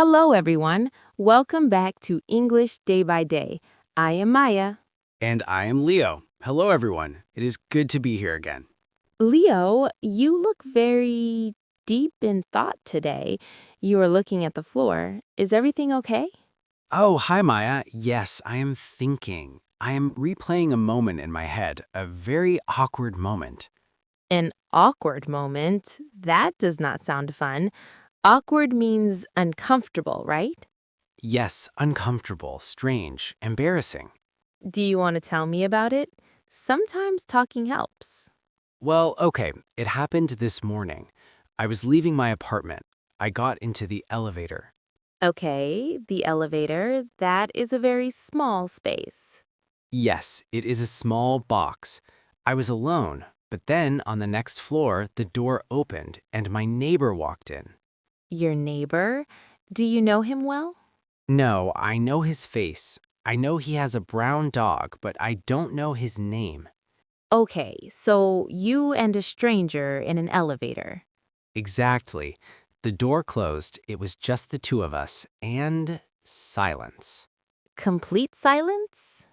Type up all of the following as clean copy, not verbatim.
Hello, everyone. Welcome back to English Day by Day. I am Maya. And I am Leo. Hello, everyone. It is good to be here again. Leo, you look very deep in thought today. You are looking at the floor. Is everything okay? Oh, hi, Maya. Yes, I am thinking. I am replaying a moment in my head, a very awkward moment. An awkward moment? That does not sound fun. Awkward means uncomfortable, right? Yes, uncomfortable, strange, embarrassing. Do you want to tell me about it? Sometimes talking helps. Well, okay, it happened this morning. I was leaving my apartment. I got into the elevator. Okay, the elevator, that is a very small space. Yes, it is a small box. I was alone, but then on the next floor, the door opened and my neighbor walked in. Your neighbor? Do you know him well? No, I know his face. I know he has a brown dog, but I don't know his name. Okay, so you and a stranger in an elevator. Exactly. The door closed, it was just the two of us, and silence. Complete silence?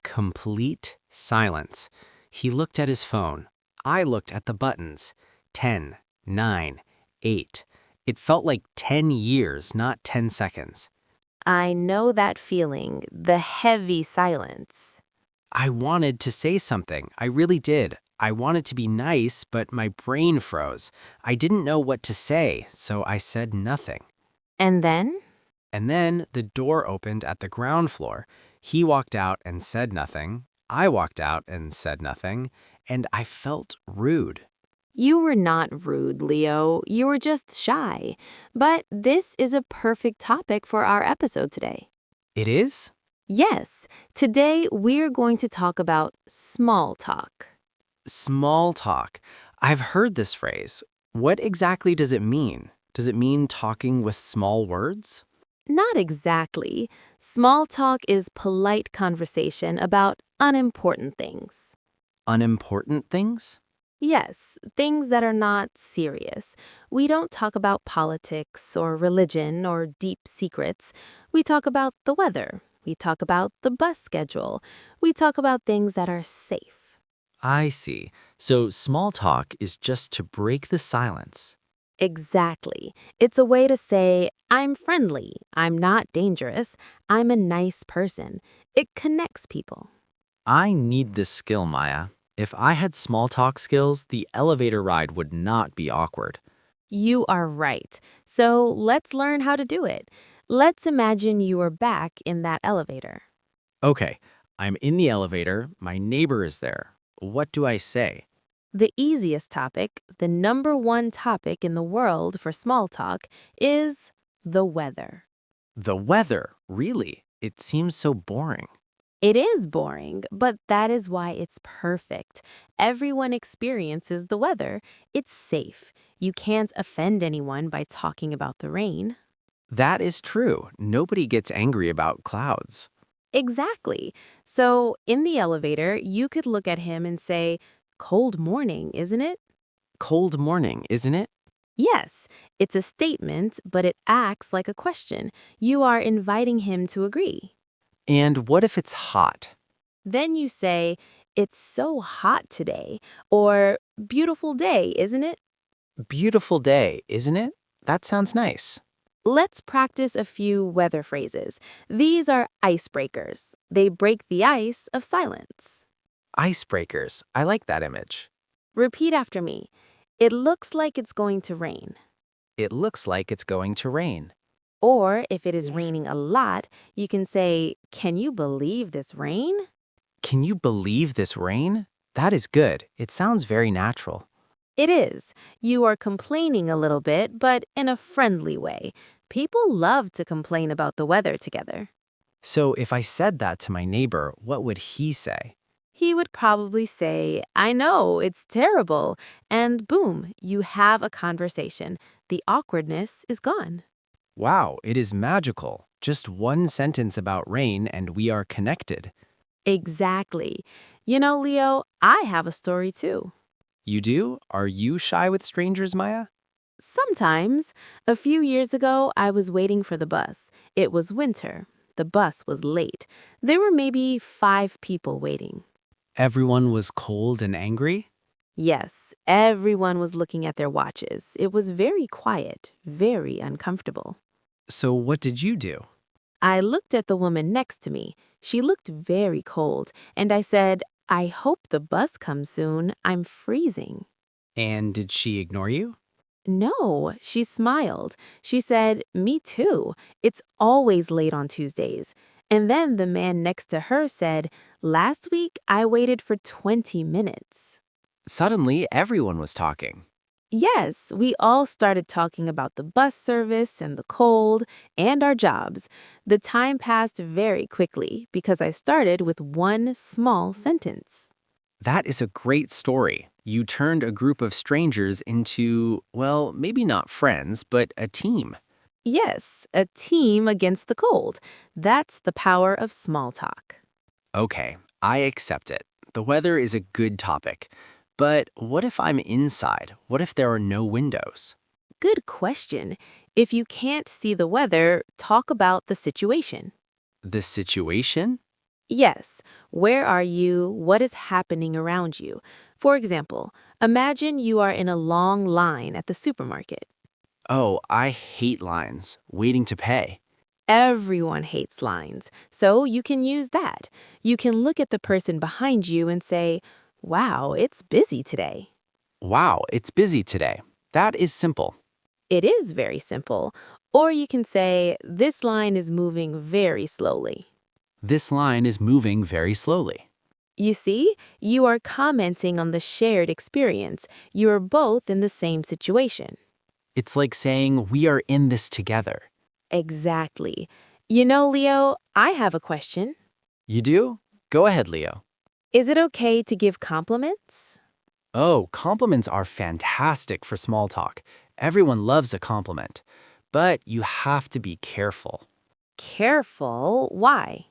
Complete silence. He looked at his phone. I looked at the buttons. 10, 9, 8. It felt like 10 years, not 10 seconds. I know that feeling, the heavy silence. I wanted to say something. I really did. I wanted to be nice, but my brain froze. I didn't know what to say, so I said nothing. And then? And then the door opened at the ground floor. He walked out and said nothing. I walked out and said nothing, and I felt rude. You were not rude, Leo. You were just shy. But this is a perfect topic for our episode today. It is? Yes, today we're going to talk about small talk. Small talk. I've heard this phrase. What exactly does it mean? Does it mean talking with small words? Not exactly. Small talk is polite conversation about unimportant things. Unimportant things? Yes, things that are not serious. We don't talk about politics or religion or deep secrets. We talk about the weather. We talk about the bus schedule. We talk about things that are safe. I see. So small talk is just to break the silence. Exactly. It's a way to say, I'm friendly, I'm not dangerous, I'm a nice person. It connects people. I need this skill, Maya. If I had small talk skills, the elevator ride would not be awkward. You are right. So let's learn how to do it. Let's imagine you are back in that elevator. Okay, I'm in the elevator. My neighbor is there. What do I say? The easiest topic, the number one topic in the world for small talk, is the weather. The weather, really? It seems so boring. It is boring, but that is why it's perfect. Everyone experiences the weather. It's safe. You can't offend anyone by talking about the rain. That is true. Nobody gets angry about clouds. Exactly. So in the elevator, you could look at him and say, cold morning, isn't it? Cold morning, isn't it? Yes, it's a statement, but it acts like a question. You are inviting him to agree. And what if it's hot? Then you say, it's so hot today, or beautiful day, isn't it? Beautiful day, isn't it? That sounds nice. Let's practice a few weather phrases. These are icebreakers. They break the ice of silence. Icebreakers. I like that image. Repeat after me. It looks like it's going to rain. It looks like it's going to rain. Or if it is raining a lot, you can say, can you believe this rain? Can you believe this rain? That is good. It sounds very natural. It is. You are complaining a little bit, but in a friendly way. People love to complain about the weather together. So if I said that to my neighbor, what would he say? He would probably say, I know, it's terrible. And boom, you have a conversation. The awkwardness is gone. Wow, it is magical. Just one sentence about rain and we are connected. Exactly. You know, Leo, I have a story too. You do? Are you shy with strangers, Maya? Sometimes. A few years ago, I was waiting for the bus. It was winter. The bus was late. There were maybe 5 people waiting. Everyone was cold and angry? Yes, everyone was looking at their watches. It was very quiet, very uncomfortable. So what did you do? I looked at the woman next to me. She looked very cold, and I said, I hope the bus comes soon. I'm freezing. And did she ignore you? No, she smiled. She said, Me too. It's always late on Tuesdays. And then the man next to her said, Last week I waited for 20 minutes. Suddenly, everyone was talking. Yes, we all started talking about the bus service and the cold and our jobs. The time passed very quickly because I started with one small sentence. That is a great story. You turned a group of strangers into, well, maybe not friends, but a team. Yes, a team against the cold. That's the power of small talk. Okay, I accept it. The weather is a good topic. But what if I'm inside? What if there are no windows? Good question. If you can't see the weather, talk about the situation. The situation? Yes, where are you? What is happening around you? For example, imagine you are in a long line at the supermarket. Oh, I hate lines. Waiting to pay. Everyone hates lines, so you can use that. You can look at the person behind you and say, Wow, it's busy today. Wow, it's busy today. That is simple. It is very simple. Or you can say, This line is moving very slowly. This line is moving very slowly. You see, you are commenting on the shared experience. You are both in the same situation. It's like saying we are in this together. Exactly. You know, Leo, I have a question. You do? Go ahead, Leo. Is it okay to give compliments? Oh, compliments are fantastic for small talk. Everyone loves a compliment. But you have to be careful. Careful. Why?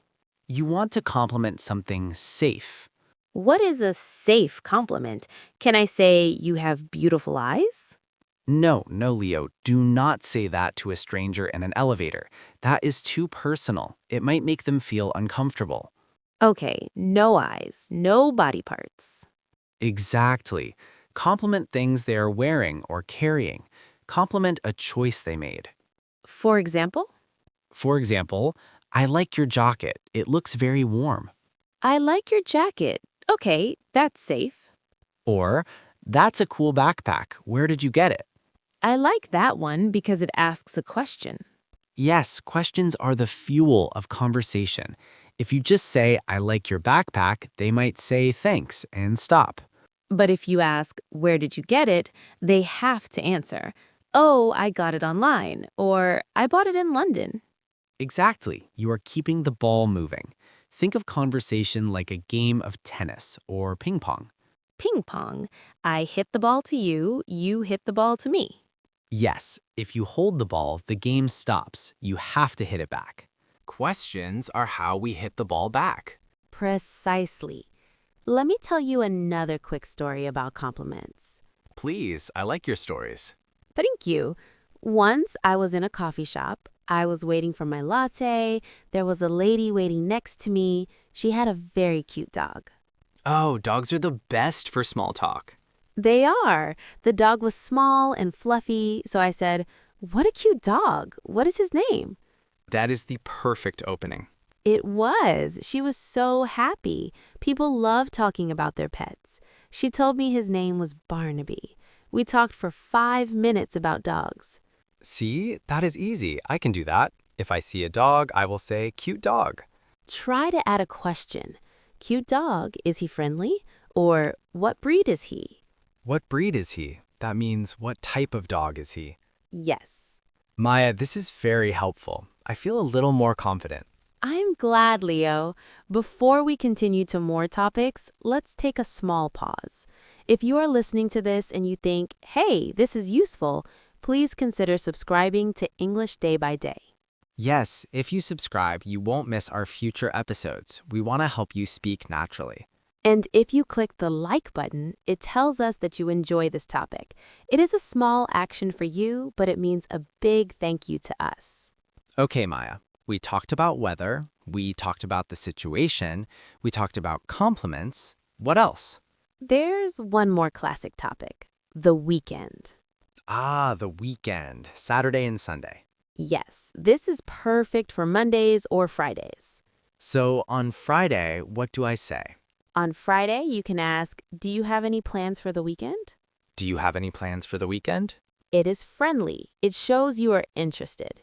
You want to compliment something safe. What is a safe compliment? Can I say you have beautiful eyes? No, Leo, do not say that to a stranger in an elevator. That is too personal. It might make them feel uncomfortable. Okay, no eyes, no body parts. Exactly. Compliment things they are wearing or carrying. Compliment a choice they made. For example, For example, I like your jacket. It looks very warm. I like your jacket. Okay, that's safe. Or, that's a cool backpack. Where did you get it? I like that one because it asks a question. Yes, questions are the fuel of conversation. If you just say, I like your backpack, they might say thanks and stop. But if you ask, where did you get it, they have to answer, oh, I got it online, or I bought it in London. Exactly. You are keeping the ball moving. Think of conversation like a game of tennis or ping pong. Ping pong. I hit the ball to you, you hit the ball to me. Yes, if you hold the ball, the game stops. You have to hit it back. Questions are how we hit the ball back. Precisely. Let me tell you another quick story about compliments. Please, I like your stories. Thank you. Once I was in a coffee shop. I was waiting for my latte. There was a lady waiting next to me. She had a very cute dog. Oh, dogs are the best for small talk. They are. The dog was small and fluffy, so I said, What a cute dog. What is his name? That is the perfect opening. It was. She was so happy. People love talking about their pets. She told me his name was Barnaby. We talked for 5 minutes about dogs. See, that is easy. I can do that. If I see a dog, I will say, cute dog. Try to add a question. Cute dog, is he friendly? Or what breed is he? What breed is he? That means what type of dog is he? Yes. Maya, this is very helpful. I feel a little more confident. I'm glad, Leo. Before we continue to more topics, let's take a small pause. If you are listening to this and you think, hey, this is useful, please consider subscribing to English Day by Day. Yes, if you subscribe, you won't miss our future episodes. We want to help you speak naturally. And if you click the like button, it tells us that you enjoy this topic. It is a small action for you, but it means a big thank you to us. Okay, Maya. We talked about weather. We talked about the situation. We talked about compliments. What else? There's one more classic topic, the weekend. Ah, the weekend. Saturday and Sunday. Yes, this is perfect for Mondays or Fridays. So on Friday, what do I say? On Friday, you can ask, do you have any plans for the weekend? Do you have any plans for the weekend? It is friendly. It shows you are interested.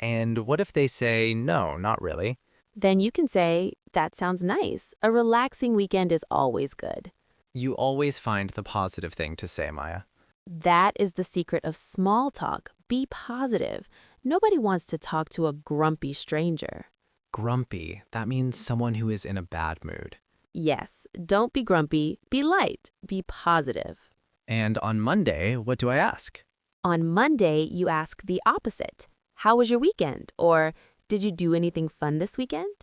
And what if they say, no, not really? Then you can say, that sounds nice. A relaxing weekend is always good. You always find the positive thing to say, Maya. That is the secret of small talk. Be positive. Nobody wants to talk to a grumpy stranger. Grumpy, that means someone who is in a bad mood. Yes, don't be grumpy. Be light. Be positive. And on Monday, what do I ask? On Monday, you ask the opposite. How was your weekend? Or did you do anything fun this weekend?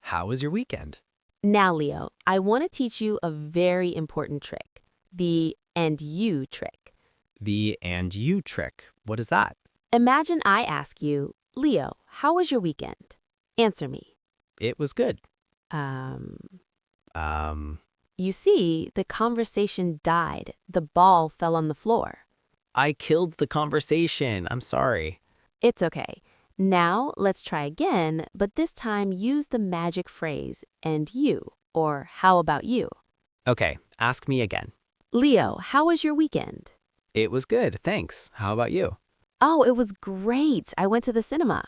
How was your weekend? Now, Leo, I want to teach you a very important trick, the and you trick. The and you trick. What is that? Imagine I ask you, Leo, how was your weekend? Answer me. It was good. Um, Um, you see, the conversation died. The ball fell on the floor. I killed the conversation. I'm sorry. It's okay. Now let's try again, but this time use the magic phrase, and you, or how about you? Okay, ask me again. Leo, how was your weekend? It was good, thanks. How about you? Oh, it was great. I went to the cinema.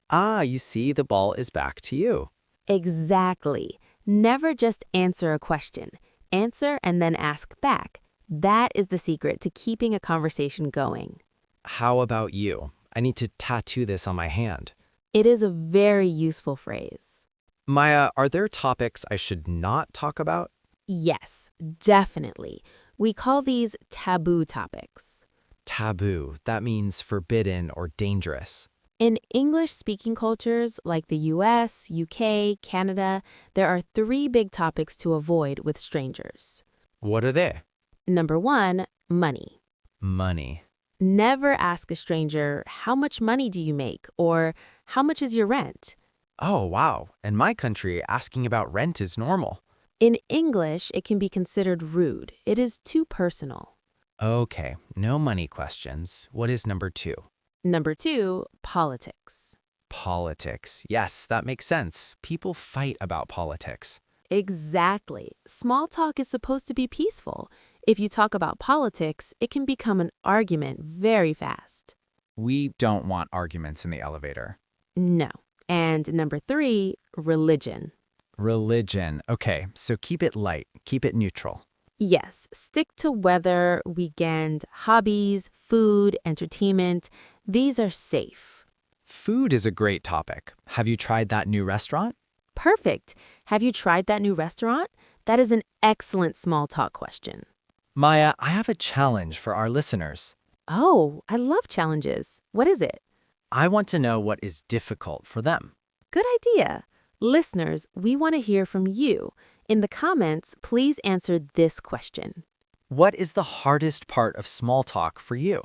Ah, you see, the ball is back to you. Exactly. Never just answer a question. Answer and then ask back. That is the secret to keeping a conversation going. How about you? I need to tattoo this on my hand. It is a very useful phrase. Maya, are there topics I should not talk about? Yes, definitely. We call these taboo topics. Taboo, that means forbidden or dangerous. In English-speaking cultures like the US, UK, Canada, there are 3 big topics to avoid with strangers. What are they? Number 1, money. Money. Never ask a stranger, how much money do you make? Or how much is your rent? Oh, wow. In my country, asking about rent is normal. In English, it can be considered rude. It is too personal. Okay, no money questions. What is number 2? Number 2, politics. Politics. Yes, that makes sense. People fight about politics. Exactly. Small talk is supposed to be peaceful. If you talk about politics, it can become an argument very fast. We don't want arguments in the elevator. No. And number 3, religion. Religion. Okay, so keep it light. Keep it neutral. Yes, stick to weather, weekend, hobbies, food, entertainment. These are safe. Food is a great topic. Have you tried that new restaurant? Perfect. Have you tried that new restaurant? That is an excellent small talk question. Maya, I have a challenge for our listeners. Oh, I love challenges. What is it? I want to know what is difficult for them. Good idea. Listeners, we want to hear from you. In the comments, please answer this question. What is the hardest part of small talk for you?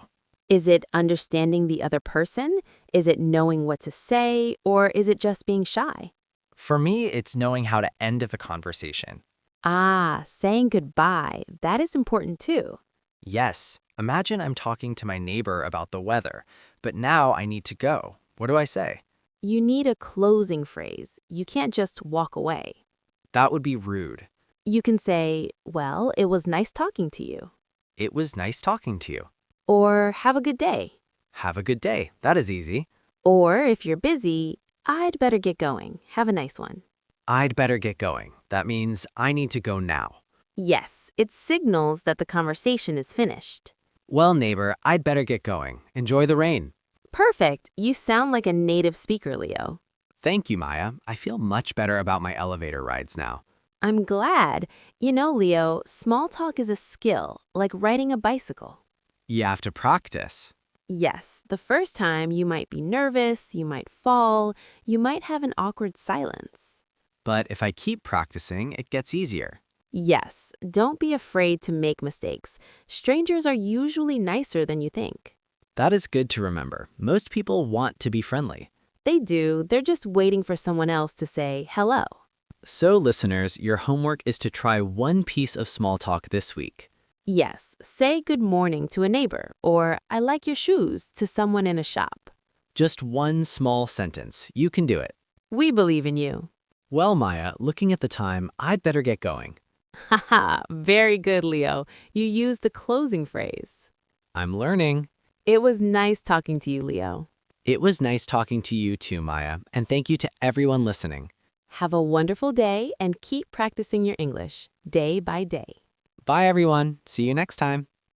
Is it understanding the other person? Is it knowing what to say? Or is it just being shy? For me, it's knowing how to end the conversation. Ah, saying goodbye. That is important too. Yes, imagine I'm talking to my neighbor about the weather, but now I need to go. What do I say? You need a closing phrase. You can't just walk away. That would be rude. You can say, well, it was nice talking to you. It was nice talking to you. Or have a good day. Have a good day. That is easy. Or if you're busy, I'd better get going. Have a nice one. I'd better get going. That means I need to go now. Yes, it signals that the conversation is finished. Well, neighbor, I'd better get going. Enjoy the rain. Perfect. You sound like a native speaker, Leo. Thank you, Maya. I feel much better about my elevator rides now. I'm glad. You know, Leo, small talk is a skill, like riding a bicycle. You have to practice. Yes, the first time you might be nervous, you might fall, you might have an awkward silence. But if I keep practicing, it gets easier. Yes, don't be afraid to make mistakes. Strangers are usually nicer than you think. That is good to remember. Most people want to be friendly. They do, they're just waiting for someone else to say hello. So, listeners, your homework is to try one piece of small talk this week. Yes, say good morning to a neighbor, or I like your shoes to someone in a shop. Just one small sentence. You can do it. We believe in you. Well, Maya, looking at the time, I'd better get going. Haha, very good, Leo. You used the closing phrase. I'm learning. It was nice talking to you, Leo. It was nice talking to you too, Maya, and thank you to everyone listening. Have a wonderful day and keep practicing your English day by day. Bye, everyone. See you next time.